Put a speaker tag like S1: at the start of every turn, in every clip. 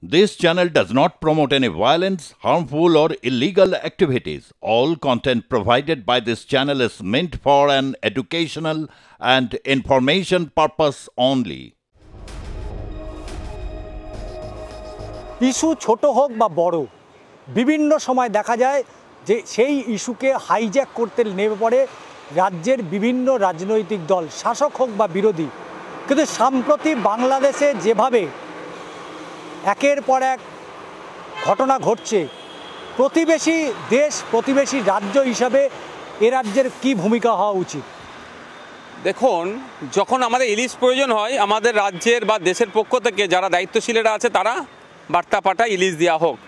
S1: This channel does not promote any violence, harmful, or illegal activities. All content provided by this channel is meant for an educational and information purpose only.
S2: Issue ছোট হোক বা বড়, বিভিন্ন সময় দেখা যায় যে সেই ইস্যুকে হাইজ্যাক করতে নেমে পড়ে রাজ্যের বিভিন্ন রাজনৈতিক দল, শাসক হোক বা বিরোধী। কিন্তু সম্প্রতি বাংলাদেশে যেভাবে একের পর এক ঘটনা ঘটছে, প্রতিবেশী দেশ, প্রতিবেশী রাজ্য হিসাবে এ রাজ্যের কী ভূমিকা হওয়া উচিত?
S3: দেখুন, যখন আমাদের ইলিশ প্রয়োজন হয়, আমাদের রাজ্যের বা দেশের পক্ষ থেকে যারা দায়িত্বশীলেরা আছে তারা বার্তা পাঠায় ইলিশ দেওয়া হোক।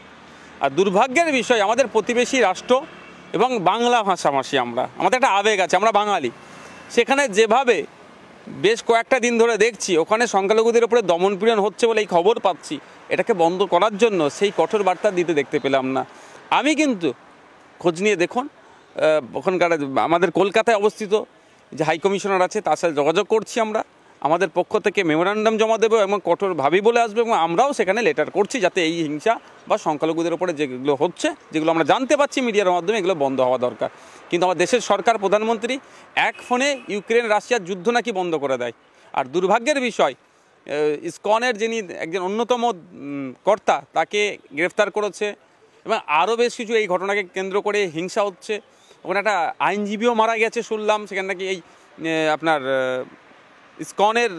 S3: আর দুর্ভাগ্যের বিষয়, আমাদের প্রতিবেশী রাষ্ট্র এবং বাংলা ভাষাভাষী আমাদের একটা আবেগ আছে, আমরা বাঙালি। সেখানে যেভাবে বেশ কয়েকটা দিন ধরে দেখছি ওখানে সংখ্যালঘুদের উপরে দমনপীড়ন হচ্ছে বলে এই খবর পাচ্ছি, এটাকে বন্ধ করার জন্য সেই কঠোর বার্তা দিতে দেখতে পেলাম না। আমি কিন্তু খোঁজ নিয়ে দেখুন, ওখানকার আমাদের কলকাতায় অবস্থিত যে হাই কমিশনার আছে তার সাথে যোগাযোগ করছি। আমাদের পক্ষ থেকে মেমোরান্ডাম জমা দেবো এবং কঠোরভাবে বলে আসবো, এবং আমরাও সেখানে লেটার করছি যাতে এই হিংসা বা সংখ্যালঘুদের উপরে যেগুলো হচ্ছে, যেগুলো আমরা জানতে পাচ্ছি মিডিয়ার মাধ্যমে, এগুলো বন্ধ হওয়া দরকার। কিন্তু আমার দেশের সরকার, প্রধানমন্ত্রী এক ফোনে ইউক্রেন রাশিয়ার যুদ্ধ নাকি বন্ধ করে দেয়। আর দুর্ভাগ্যের বিষয়, ইসকনের যিনি একজন অন্যতম কর্তা তাকে গ্রেফতার করেছে, এবং আরও বেশ কিছু এই ঘটনাকে কেন্দ্র করে হিংসা হচ্ছে। ওখানে একটা আইনজীবীও মারা গেছে শুনলাম, সেখানে নাকি এই আপনার ইসকনের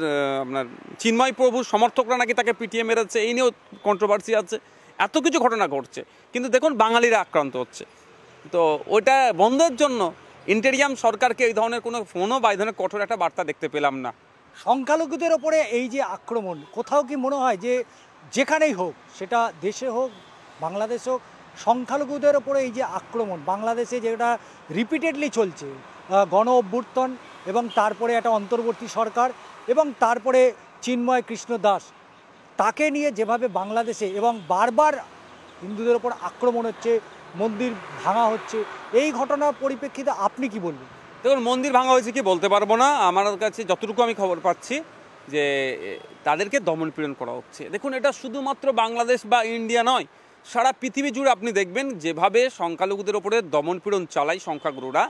S3: আপনার চিন্ময় প্রভুর সমর্থকরা নাকি তাকে পিটিয়ে মেরেছে, এই নিয়েও কন্ট্রোভার্সি আছে। এত কিছু ঘটনা ঘটছে, কিন্তু দেখুন বাঙালিরা আক্রান্ত হচ্ছে। তো ওইটা বন্ধের জন্য ইন্টেরিয়াম সরকারকে এই ধরনের কোনো ফোনও বা এই ধরনের কঠোর একটা বার্তা দেখতে পেলাম না।
S2: সংখ্যালঘুদের ওপরে এই যে আক্রমণ, কোথাও কি মনে হয় যে যেখানেই হোক, সেটা দেশে হোক বাংলাদেশ হোক, সংখ্যালঘুদের ওপরে এই যে আক্রমণ বাংলাদেশে যেটা রিপিটেডলি চলছে, গণ অভ্যুত্থান এবং তারপরে একটা অন্তর্বর্তী সরকার এবং তারপরে চিন্ময় কৃষ্ণ দাস, তাকে নিয়ে যেভাবে বাংলাদেশে এবং বারবার হিন্দুদের ওপর আক্রমণ হচ্ছে, মন্দির ভাঙা হচ্ছে, এই ঘটনার পরিপ্রেক্ষিতে আপনি কি বলবেন?
S3: দেখুন, মন্দির ভাঙা হয়েছে কি বলতে পারবো না। আমার কাছে যতটুকু আমি খবর পাচ্ছি যে তাদেরকে দমনপীড়ন করা হচ্ছে। দেখুন, এটা শুধুমাত্র বাংলাদেশ বা ইন্ডিয়া নয়, সারা পৃথিবী জুড়ে আপনি দেখবেন যেভাবে সংখ্যালঘুদের ওপরে দমনপীড়ন চালায় সংখ্যাগুরুরা,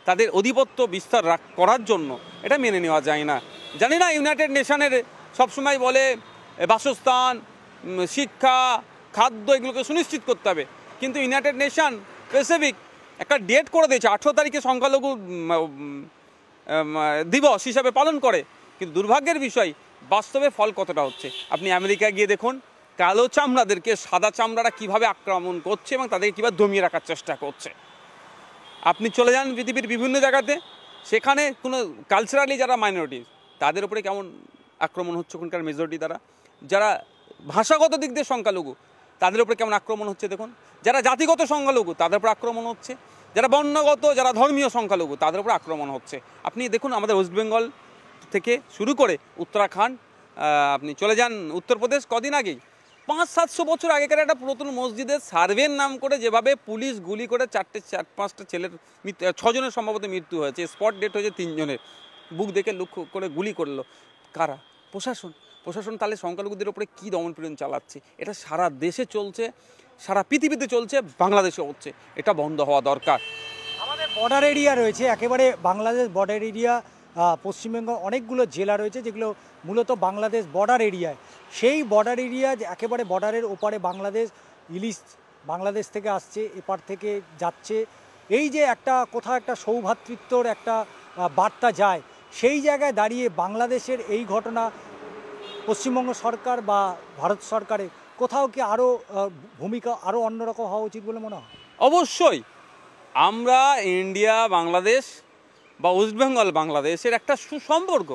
S3: তাদের আধিপত্য বিস্তার করার জন্য, এটা মেনে নেওয়া যায় না। জানি না, ইউনাইটেড নেশনের সবসময় বলে বাসস্থান, শিক্ষা, খাদ্য এগুলোকে সুনিশ্চিত করতে হবে, কিন্তু ইউনাইটেড নেশন স্পেসিফিক একটা ডেট করে দিয়েছে, 18 তারিখে সংখ্যালঘু দিবস হিসাবে পালন করে। কিন্তু দুর্ভাগ্যের বিষয়, বাস্তবে ফল কতটা হচ্ছে আপনি আমেরিকা গিয়ে দেখুন, কালো চামড়াদেরকে সাদা চামড়ারা কীভাবে আক্রমণ করছে এবং তাদেরকে কীভাবে দমিয়ে রাখার চেষ্টা করছে। আপনি চলে যান পৃথিবীর বিভিন্ন জায়গাতে, সেখানে কোনো কালচারালি যারা মাইনরিটি তাদের উপরে কেমন আক্রমণ হচ্ছে, ওখানকার মেজরিটি দ্বারা যারা ভাষাগত দিক দিয়ে সংখ্যালঘু তাদের উপরে কেমন আক্রমণ হচ্ছে দেখুন, যারা জাতিগত সংখ্যালঘু তাদের উপর আক্রমণ হচ্ছে, যারা বর্ণগত, যারা ধর্মীয় সংখ্যালঘু তাদের উপর আক্রমণ হচ্ছে। আপনি দেখুন, আমাদের ওয়েস্ট বেঙ্গল থেকে শুরু করে উত্তরাখণ্ড, আপনি চলে যান উত্তরপ্রদেশ, কদিন আগেই 500-700 বছর আগেকার একটা পুরাতন মসজিদের সার্ভের নাম করে যেভাবে পুলিশ গুলি করে 4-5টা ছেলের 6 জনের সম্ভবত মৃত্যু হয়েছে, স্পট ডেট হয়েছে 3 জনের, বুক দেখে লক্ষ্য করে গুলি করলো কারা? প্রশাসন তাহলে সংখ্যালঘুদের উপরে কী দমনপীড়ন চালাচ্ছে? এটা সারা দেশে চলছে, সারা পৃথিবীতে চলছে, বাংলাদেশে হচ্ছে। এটা বন্ধ হওয়া দরকার।
S2: আমাদের বর্ডার এরিয়া রয়েছে, একেবারে বাংলাদেশ বর্ডার এরিয়া, পশ্চিমবঙ্গ অনেকগুলো জেলা রয়েছে যেগুলো মূলত বাংলাদেশ বর্ডার এরিয়ায়। সেই বর্ডার এরিয়া একেবারে বর্ডারের ওপারে বাংলাদেশ, ইলিশ বাংলাদেশ থেকে আসছে, এপার থেকে যাচ্ছে। এই যে একটা কোথাও একটা সৌভ্রাতৃত্বর একটা বার্তা যায়, সেই জায়গায় দাঁড়িয়ে বাংলাদেশের এই ঘটনা পশ্চিমবঙ্গ সরকার বা ভারত সরকারের কোথাও কি আরও ভূমিকা আরও অন্যরকম হওয়া উচিত বলে মনে হয়?
S3: অবশ্যই। আমরা ইন্ডিয়া বাংলাদেশ বা ওয়েস্ট বেঙ্গল বাংলাদেশের একটা সুসম্পর্ক,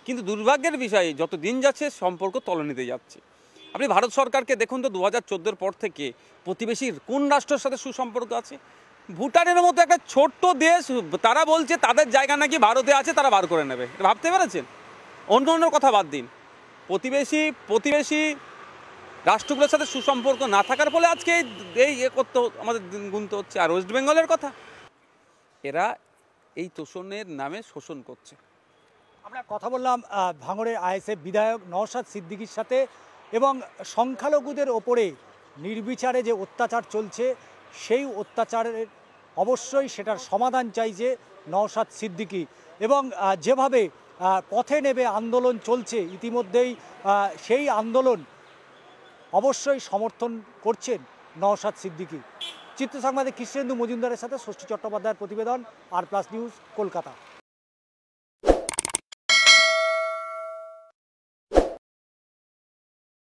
S3: কিন্তু দুর্ভাগ্যের বিষয় যত দিন যাচ্ছে সম্পর্ক তলানিতে যাচ্ছে। আপনি ভারত সরকারকে দেখুন তো, 2014-এর পর থেকে প্রতিবেশীর কোন রাষ্ট্রের সাথে সুসম্পর্ক আছে? ভুটানের মতো একটা ছোট্ট দেশ, তারা বলছে তাদের জায়গা নাকি ভারতে আছে, তারা বার করে নেবে। ভাবতে পেরেছেন? অন্য কথা বাদ দিন, প্রতিবেশী রাষ্ট্রগুলোর সাথে সুসম্পর্ক না থাকার ফলে আজকে এই করতে আমাদের গুনতে হচ্ছে। আর ওয়েস্ট বেঙ্গলের কথা, এরা এই তোষণের নামে শোষণ করছে।
S2: আমরা কথা বললাম ভাঙড়ের আইএসএফ বিধায়ক নওশাদ সিদ্দিকীর সাথে। এবং সংখ্যালঘুদের ওপরে নির্বিচারে যে অত্যাচার চলছে সেই অত্যাচারের অবশ্যই সেটার সমাধান চাইছে নওশাদ সিদ্দিকী। এবং যেভাবে পথে নেমে আন্দোলন চলছে ইতিমধ্যেই সেই আন্দোলন অবশ্যই সমর্থন করছেন নওশাদ সিদ্দিকী। চিত্র সংবাদে কৃষ্ণেন্দু মজুমদারের সাথে ষষ্ঠী চট্টোপাধ্যায়ের প্রতিবেদন, আর প্লাস নিউজ, কলকাতা।